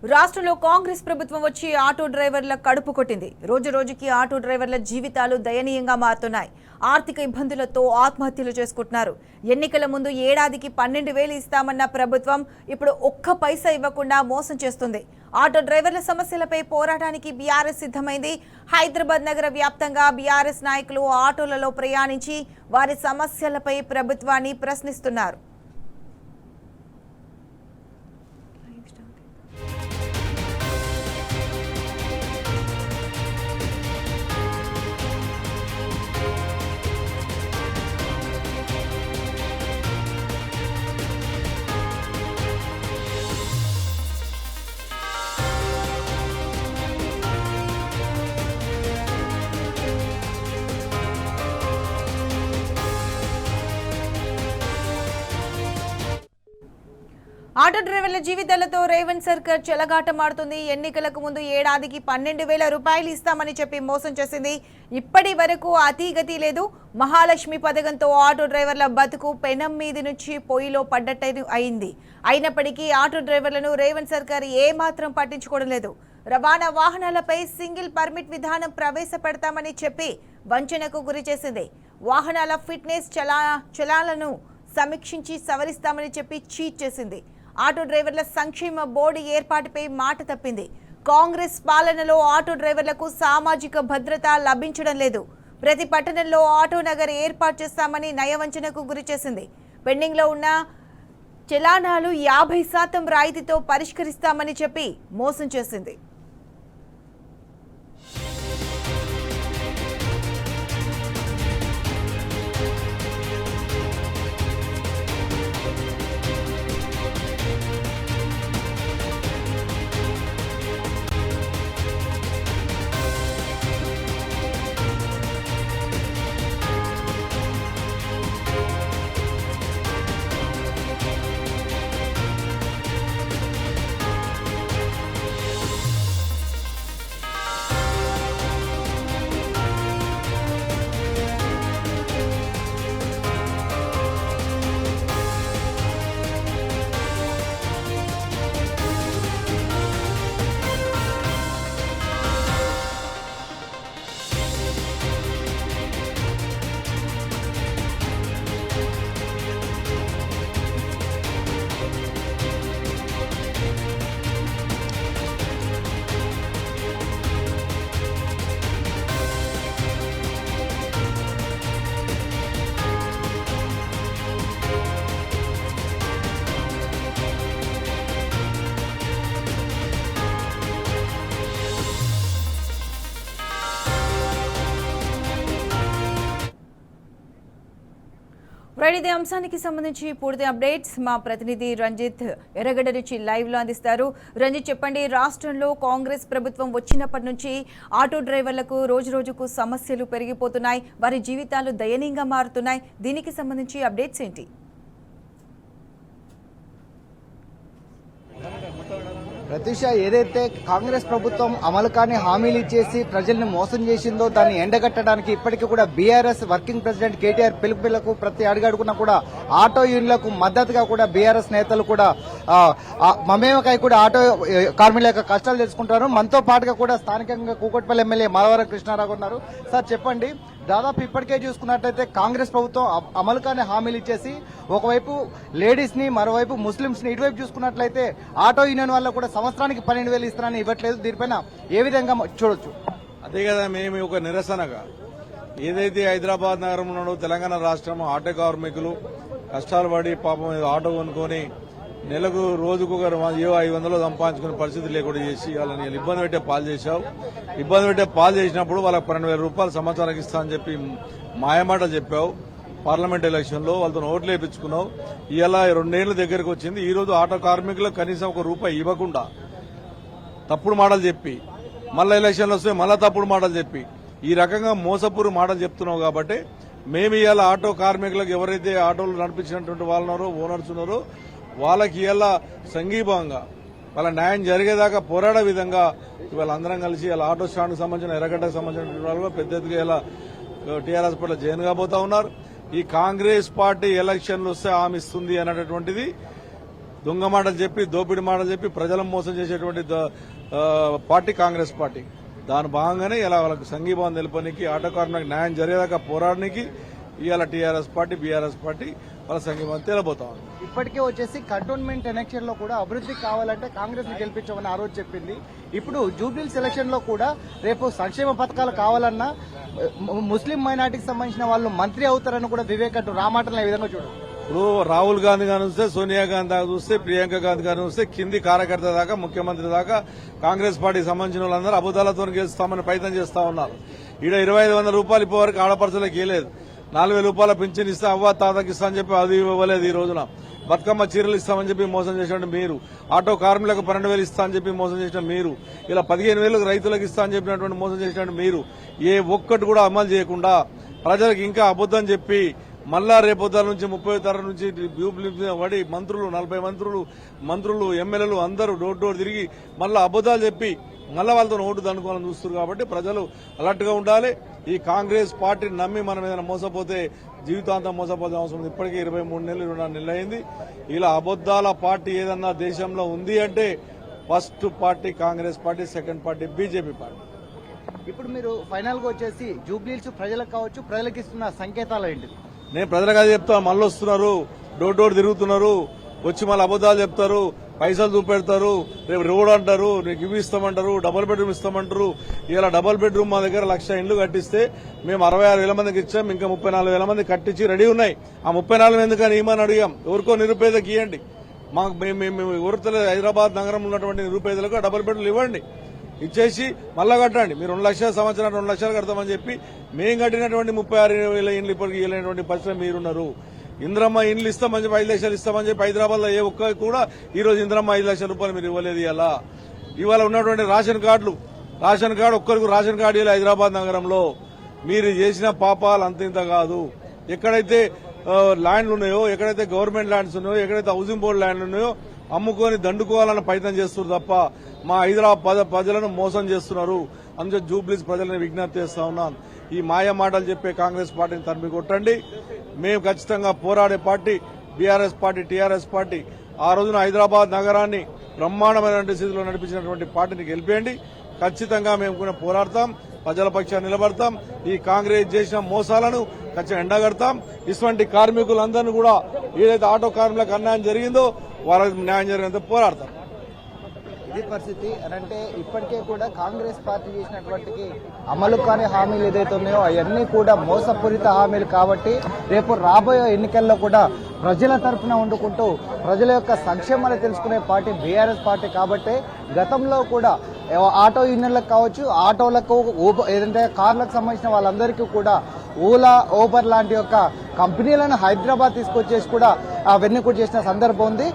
రాష్ట్రంలో కాంగ్రెస్ ప్రభుత్వం వచ్చి ఆటో డ్రైవర్ల కడుపు కొట్టింది. రోజు రోజుకి ఆటో డ్రైవర్ల జీవితాలు దయనీయంగా మారుతున్నాయి. ఆర్థిక ఇబ్బందులతో ఆత్మహత్యలు చేసుకుంటున్నారు. ఎన్నికల ముందు ఏడాదికి 12,000 ఇస్తామన్న ప్రభుత్వం ఇప్పుడు ఒక్క పైసా ఇవ్వకుండా మోసం చేస్తుంది. ఆటో డ్రైవర్ల సమస్యలపై పోరాటానికి బీఆర్ఎస్ సిద్ధమైంది. హైదరాబాద్ నగర వ్యాప్తంగా బీఆర్ఎస్ నాయకులు ఆటోలలో ప్రయాణించి వారి సమస్యలపై ప్రభుత్వాన్ని ప్రశ్నిస్తున్నారు. ఆటో డ్రైవర్ల జీవితాలతో రేవంత్ సర్కార్ చెలగాటమాడుతుంది. ఎన్నికలకు ముందు ఏడాదికి 12,000 రూపాయలు ఇస్తామని చెప్పి మోసం చేసింది. ఇప్పటి వరకు అతీగతి లేదు. మహాలక్ష్మి పథకంతో ఆటో డ్రైవర్ల బతుకు పెనం మీది నుంచి పొయ్యిలో పడ్డట్టు అయింది. అయినప్పటికీ ఆటో డ్రైవర్లను రేవంత్ సర్కార్ ఏమాత్రం పట్టించుకోవడం లేదు. రవాణా వాహనాలపై సింగిల్ పర్మిట్ విధానం ప్రవేశపెడతామని చెప్పి వంచనకు గురి చేసింది. వాహనాల ఫిట్నెస్ చలాలను సమీక్షించి సవరిస్తామని చెప్పి చీట్ చేసింది. ఆటో డ్రైవర్ల సంక్షేమ బోర్డు ఏర్పాటుపై మాట తప్పింది. కాంగ్రెస్ పాలనలో ఆటో డ్రైవర్లకు సామాజిక భద్రత లభించడం లేదు. ప్రతి పట్టణంలో ఆటో నగర్ ఏర్పాటు చేస్తామని నయవంచనకు గురి చేసింది. పెండింగ్ లో ఉన్న చలానాలు 50% రాయితీతో పరిష్కరిస్తామని చెప్పి మోసం చేసింది. ఇదే అంశానికి సంబంధించి పూర్తి అప్డేట్స్ మా ప్రతినిధి రంజిత్ ఎర్రగడ్డ నుంచి లైవ్ లో అందిస్తారు. రంజిత్, చెప్పండి, రాష్ట్రంలో కాంగ్రెస్ ప్రభుత్వం వచ్చినప్పటి నుంచి ఆటో డ్రైవర్లకు రోజు రోజుకు సమస్యలు పెరిగిపోతున్నాయి. వారి జీవితాలు దయనీయంగా మారుతున్నాయి. దీనికి సంబంధించి అప్డేట్స్ ఏంటి? ప్రతిష, ఏదైతే కాంగ్రెస్ ప్రభుత్వం అమలు కాని హామీలు ఇచ్చేసి ప్రజల్ని మోసం చేసిందో దాన్ని ఎండగట్టడానికి ఇప్పటికీ కూడా బీఆర్ఎస్ వర్కింగ్ ప్రెసిడెంట్ కేటీఆర్ పిలుపులకు ప్రతి అడుగడుగునా కూడా ఆటో యూనియన్లకు మద్దతుగా కూడా బీఆర్ఎస్ నేతలు కూడా మమేమకై కూడా ఆటో కార్మికుల యొక్క కష్టాలు తెలుసుకుంటారు. మనతో పాటుగా కూడా స్థానికంగా కూకట్పల్లి ఎమ్మెల్యే మాధవరం కృష్ణారావు ఉన్నారు. సార్, చెప్పండి, దాదాపు ఇప్పటికే చూసుకున్నట్లయితే కాంగ్రెస్ ప్రభుత్వం అమలు కాని హామీలు ఇచ్చేసి ఒకవైపు లేడీస్ ని, మరోవైపు ముస్లింస్ ని, ఇటువైపు చూసుకున్నట్లయితే ఆటో యూనియన్ వల్ల కూడా సంవత్సరానికి 12,000 ఇస్తారని ఇవ్వట్లేదు. దీనిపైన ఏ విధంగా చూడొచ్చు? అదే కదా మేము ఒక నిరసనగా ఏదైతే హైదరాబాద్ నగరంలో తెలంగాణ రాష్ట్రం ఆటో కార్మికులు కష్టాలు పడి పాపం ఆటో కొనుక్కొని నెలకు రోజుకు 500 సంపాదించుకునే పరిస్థితి లేకుండా చేసి వాళ్ళని ఇబ్బంది పెట్టే పాలు చేశావు. ఇబ్బంది పెట్టే పాలు చేసినప్పుడు వాళ్ళకి 12,000 రూపాయలు సంవత్సరానికి ఇస్తా అని చెప్పి మాయమాటలు చెప్పావు. పార్లమెంట్ ఎలక్షన్ లో వాళ్ళతో ఓట్లు వేయించుకున్నావు. ఇలా 2 ఏళ్ల దగ్గరకు వచ్చింది. ఈ రోజు ఆటో కార్మికులకు కనీసం ₹1 ఇవ్వకుండా తప్పుడు మాటలు చెప్పి, మళ్ళా ఎలక్షన్లు వస్తే మళ్ళా తప్పుడు మాటలు చెప్పి, ఈ రకంగా మోసపూరు మాటలు చెప్తున్నావు. కాబట్టి మేము ఇవాళ ఆటో కార్మికులకు ఎవరైతే ఆటోలు నడిపించినటువంటి వాళ్ళు ఓనర్స్ ఉన్నారో వాళ్ళకి ఇవాళ సంఘీభావంగా వాళ్ళ న్యాయం జరిగేదాకా పోరాడే విధంగా ఇవాళ అందరం కలిసి ఇలా ఆటో స్టాండ్కు సంబంధించిన ఎర్రగడ్డకు సంబంధించిన వాళ్ళు పెద్ద ఎత్తుగా ఇలా టీఆర్ఎస్ పట్ల జైన్ కాబోతా ఉన్నారు. ఈ కాంగ్రెస్ పార్టీ ఎలక్షన్లు వస్తే హామీ ఇస్తుంది అన్నటువంటిది దొంగ మాటలు చెప్పి దోపిడి మాటలు చెప్పి ప్రజలను మోసం చేసేటువంటి పార్టీ కాంగ్రెస్ పార్టీ. దాని భాగంగానే ఇలా వాళ్ళకి సంఘీభావం తెలపడానికి ఆటో కార్మికులకు న్యాయం జరిగేదాకా పోరాడడానికి ఇవాళ టీఆర్ఎస్ పార్టీ బీఆర్ఎస్ పార్టీ వాళ్ళ సంఘీభావం తెలబోతా ఉంది. ఇప్పటికే వచ్చేసి కంటోన్మెంట్ ఎలక్షన్ లో కూడా అభివృద్ధి కావాలంటే కాంగ్రెస్ ని గెలిపించమని ఆ రోజు చెప్పింది. ఇప్పుడు జూబ్లీహిల్స్ ఎలక్షన్ లో కూడా రేపు సంక్షేమ పథకాలు కావాలన్నా ముస్లిం మైనార్టీకి సంబంధించిన వాళ్ళు మంత్రి అవుతారని కూడా వివేక్ అంటూ రామాటలను ఈ విధంగా చూడండి. ఇప్పుడు రాహుల్ గాంధీ గారిని చూస్తే, సోనియా గాంధీ దాకా చూస్తే, ప్రియాంక గాంధీ గారిని చూస్తే, కింది కార్యకర్త దాకా ముఖ్యమంత్రి దాకా కాంగ్రెస్ పార్టీకి సంబంధించిన వాళ్ళందరూ అబద్దాలతో గెలుస్తామని ప్రయత్నం చేస్తా ఉన్నారు. ఈడ 2500 రూపాయలు ఇప్పటివరకు ఆడపడుచులకు ఇవ్వలేదు. 4000 రూపాయల పింఛన్ ఇస్తా అవ్వ తాతకి ఇస్తా అని చెప్పి అది ఇవ్వలేదు. ఈ రోజున బతుకమ్మ చీరలు ఇస్తామని చెప్పి మోసం చేసిన మీరు, ఆటో కార్మికులకు 12,000 ఇస్తా అని చెప్పి మోసం చేసిన మీరు, ఇలా 15,000 రైతులకు ఇస్తా అని చెప్పినటువంటి మోసం చేసినటువంటి మీరు ఏ ఒక్కటి కూడా అమలు చేయకుండా ప్రజలకు ఇంకా అబద్దం చెప్పి మళ్ళా రేపొద్దాల నుంచి 30 తరం నుంచి పడి మంత్రులు 40 మంత్రులు ఎమ్మెల్యేలు అందరూ డోర్ తిరిగి మళ్ళా అబద్దాలు చెప్పి మళ్ళా వాళ్ళతో ఓటు దండుకోవాలని చూస్తున్నారు. కాబట్టి ప్రజలు అలర్ట్ గా ఉండాలి. ఈ కాంగ్రెస్ పార్టీని నమ్మి మనం ఏదైనా మోసపోతే జీవితాంతం మోసపోతే అవసరం ఉంది. ఇప్పటికే 23 నెలలు 24 నెలలు అయింది. ఇలా అబద్దాల పార్టీ ఏదన్నా దేశంలో ఉంది అంటే first party Congress party, second party BJP party. ఇప్పుడు మీరు ఫైనల్ గా వచ్చేసి జూబ్లీహిల్స్ ప్రజలకు కావచ్చు, ప్రజలకు ఇస్తున్న సంకేతాలు ఏంటి? నేను ప్రజలకు అది చెప్తాను. మళ్ళీ వస్తున్నారు, డోర్ తిరుగుతున్నారు, వచ్చి మళ్ళీ అబద్దాలు చెప్తారు, పైసలు చూపెడతారు, రేపు రోడ్ అంటారు, నీకు ఇవి ఇస్తామంటారు, డబుల్ బెడ్రూమ్ ఇస్తామంటారు. ఇలా డబుల్ బెడ్రూమ్ మా దగ్గర 1,00,000 ఇండ్లు కట్టిస్తే మేము 66,000 మందికి ఇచ్చాం. ఇంకా 34,000 మంది కట్టించి రెడీ ఉన్నాయి. ఆ 34,000 ఎందుకని ఇవ్వమని అడిగాం. ఎవరికో నిరుపేదకి ఇవ్వండి. మాకు మేము ఎవరితో హైదరాబాద్ నగరంలో ఉన్నటువంటి నిరుపేదలకు డబుల్ బెడ్రూమ్ ఇవ్వండి. ఇచ్చేసి మళ్ళా కట్టండి. మీరు 2 లక్షల సంవత్సరాలు 2 లక్షలు కడతామని చెప్పి మేము కట్టినటువంటి 36,000 ఇండ్లు ఇప్పటికి ఇవ్వలేనటువంటి పరిస్థితి మీరున్నారు. ఇంద్రమ్మ ఇండ్లు ఇస్తామని చెప్పి 5 లక్షలు ఇస్తామని చెప్పి హైదరాబాద్ లో ఏ ఒక్క కూడా ఈ రోజు ఇంద్రమ్మ 5 లక్షల రూపాయలు మీరు ఇవ్వలేదు. ఇవాళ ఉన్నటువంటి రేషన్ కార్డు ఒక్కరికి రేషన్ కార్డు ఇవ్వాలి. హైదరాబాద్ నగరంలో మీరు చేసిన పాపాలు అంత కాదు. ఎక్కడైతే ల్యాండ్లు ఉన్నాయో, ఎక్కడైతే గవర్నమెంట్ ల్యాండ్స్ ఉన్నాయో, ఎక్కడైతే హౌసింగ్ బోర్డు ల్యాండ్లు ఉన్నాయో అమ్ముకొని దండుకోవాలన్న ప్రయత్నం చేస్తున్నారు తప్ప మా హైదరాబాద్ ప్రజలను మోసం చేస్తున్నారు. అందుకే జూబ్లీహిల్స్ ప్రజలను విజ్ఞప్తి చేస్తా ఉన్నాను. ఈ మాయ మాటలు చెప్పే కాంగ్రెస్ పార్టీని తరిమి కొట్టండి. మేము ఖచ్చితంగా పోరాడే party BRS party, TRS party. ఆ రోజున హైదరాబాద్ నగరాన్ని బ్రహ్మాండమైనటువంటి స్థితిలో నడిపించినటువంటి పార్టీని గెలిపేయండి. ఖచ్చితంగా మేము కూడా పోరాడతాం, ప్రజల పక్షాన్ని నిలబడతాం. ఈ కాంగ్రెస్ చేసిన మోసాలను ఖచ్చితంగా ఎండగడతాం. ఇటువంటి కార్మికులందరినీ కూడా ఏదైతే ఆటో కార్మికులకు అన్యాయం జరిగిందో వాళ్ళకి న్యాయం జరిగినంత పోరాడతాం. ఇది పరిస్థితి. అంటే ఇప్పటికే కూడా కాంగ్రెస్ పార్టీ చేసినటువంటి అమలు కాని హామీలు ఏదైతే ఉన్నాయో అవన్నీ కూడా మోసపూరిత హామీలు. కాబట్టి రేపు రాబోయే ఎన్నికల్లో కూడా ప్రజల తరఫున వండుకుంటూ ప్రజల యొక్క సంక్షేమాలు తెలుసుకునే పార్టీ బీఆర్ఎస్ పార్టీ. కాబట్టి గతంలో కూడా ఆటో యూనియన్లకు కావచ్చు, ఆటోలకు ఏదంటే కార్లకు సంబంధించిన వాళ్ళందరికీ కూడా ఓలా, ఊబర్ లాంటి యొక్క కంపెనీలను హైదరాబాద్ తీసుకొచ్చేసి కూడా అవన్నీ కూడా చేసిన సందర్భం ఉంది.